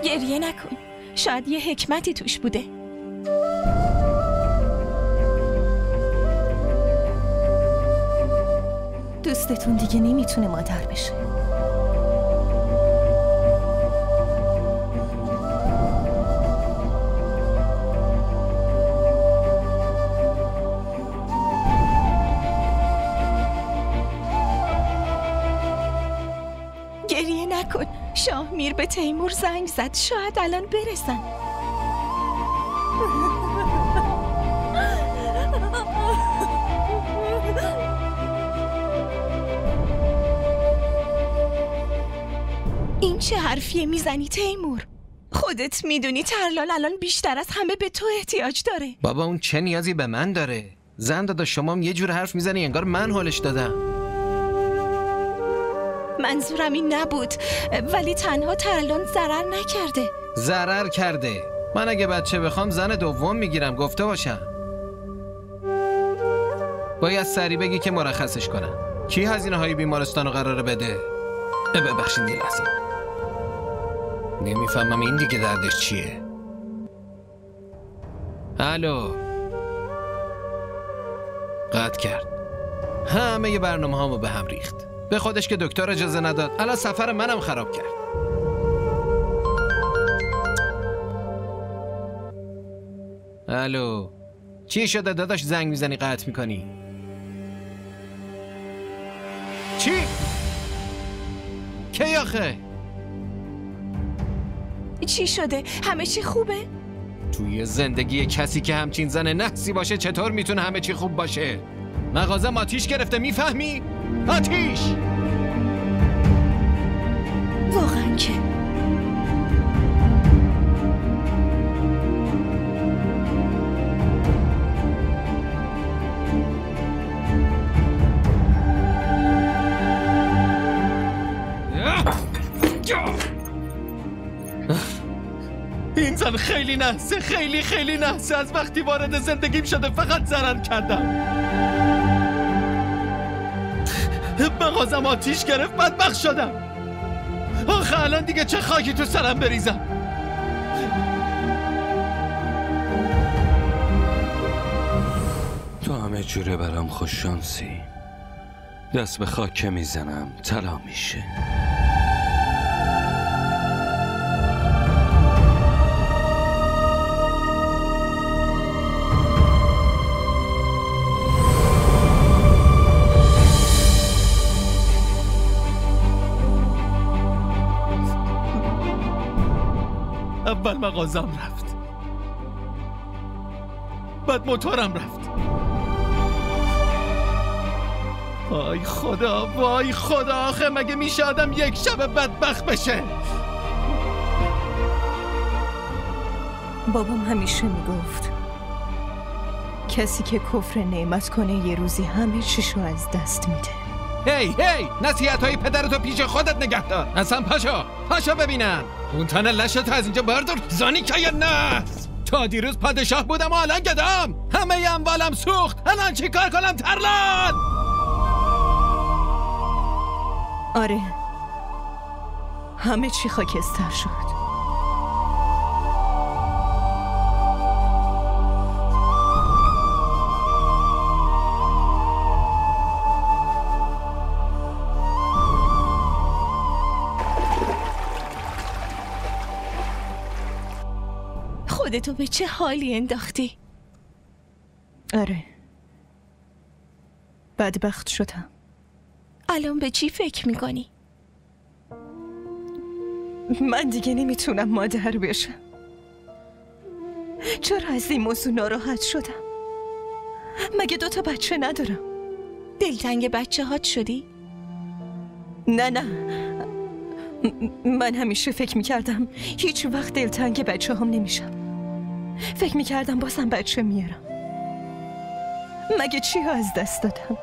گریه نکن، شاید یه حکمتی توش بوده. دوستتون دیگه نمیتونه مادر بشه. گریه نکن. شاهمیر به تیمور زنگ زد، شاید الان برسن. این چه حرفیه میزنی تیمور؟ خودت میدونی ترلان الان بیشتر از همه به تو احتیاج داره. بابا اون چه نیازی به من داره؟ زن دادا شما هم یه جور حرف میزنی انگار من حالش دادم. منظورم این نبود، ولی تنها ترلان ضرر نکرده. ضرر کرده. من اگه بچه بخوام زن دوم میگیرم، گفته باشم. باید سریع بگی که مرخصش کنم. کی هزینه های بیمارستان رو قراره بده؟ ببخشید یه لحظه. نمیفهمم این دیگه دردش چیه. الو. قطع کرد. همه ی برنامه هامو به هم ریخت. به خودش که دکتر اجازه نداد. الان سفر منم خراب کرد. الو. چی شده داداش زنگ میزنی قطع میکنی؟ چی؟ کی آخه؟ چی شده؟ همه چی خوبه؟ توی زندگی کسی که همچین زن نحسی باشه چطور میتونه همه چی خوب باشه؟ مغازم آتیش گرفته، میفهمی؟ آتیش! واقعا که این زن خیلی نحسه، خیلی نحسه. از وقتی وارد زندگیم شده فقط ضرر کردم. مغازم آتیش گرفت، بدبخت شدم. آخه الان دیگه چه خاکی تو سرم بریزم. تو همه جوره برام خوش شانسی. دست به خاک میزنم طلا میشه. اول مغازم رفت، بعد موتورم رفت. وای خدا آخه مگه میشه آدم یک شب بدبخت بشه؟ بابام همیشه میگفت کسی که کفر نعمت کنه یه روزی همه چیشو از دست میده. هی نصیحت‌های پدرتو پیش خودت نگه دار. اصلا پاشا ببینم. اون تنه لشتو از اینجا بردار. زانی که یا نه؟ تا دیروز پادشاه بودم و الان گدام. همه اموالم سوخت. الان چی کار کنم ترلان؟ آره، همه چی خاکستر شد. خودتو به چه حالی انداختی؟ آره، بدبخت شدم. الان به چی فکر میکنی؟ من دیگه نمیتونم مادر بشم. چرا از این موضوع ناراحت شدم؟ مگه 2 بچه ندارم؟ دلتنگ بچه هات شدی؟ نه من همیشه فکر میکردم هیچ وقت دلتنگ بچه هم نمیشم. فکر میکردم بازم بچه میارم. مگه چی ها از دست دادم؟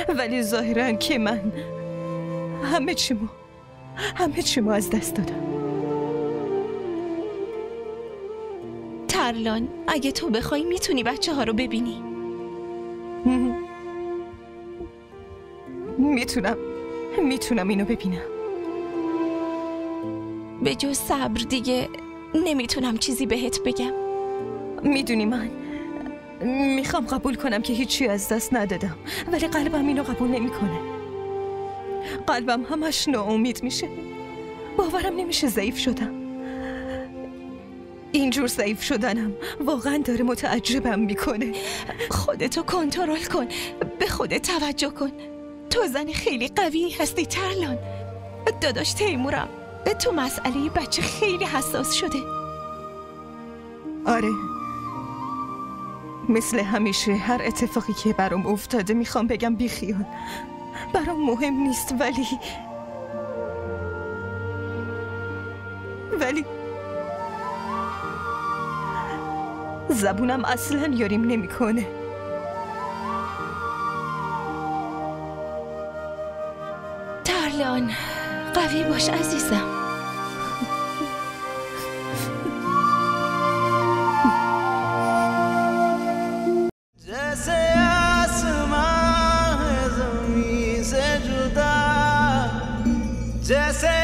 ولی ظاهرا که من همه چیمو از دست دادم. ترلان اگه تو بخوای میتونی بچه ها رو ببینی. میتونم اینو ببینم. به جز صبر دیگه نمیتونم چیزی بهت بگم. میدونی من میخوام قبول کنم که هیچی از دست ندادم، ولی قلبم اینو قبول نمیکنه. قلبم همش ناامید میشه. باورم نمیشه ضعیف شدم. اینجور ضعیف شدنم واقعا داره متعجبم میکنه. خودتو کنترل کن، به خودت توجه کن. تو زن خیلی قوی هستی ترلان. داداش تیمورم تو مسئله بچه خیلی حساس شده. آره، مثل همیشه هر اتفاقی که برام افتاده میخوام بگم بیخیال، برام مهم نیست، ولی زبونم اصلا یاریم نمیکنه. ترلان قوی باش عزیزم. जैसे आसमां है ज़मीन से जुदा, जैसे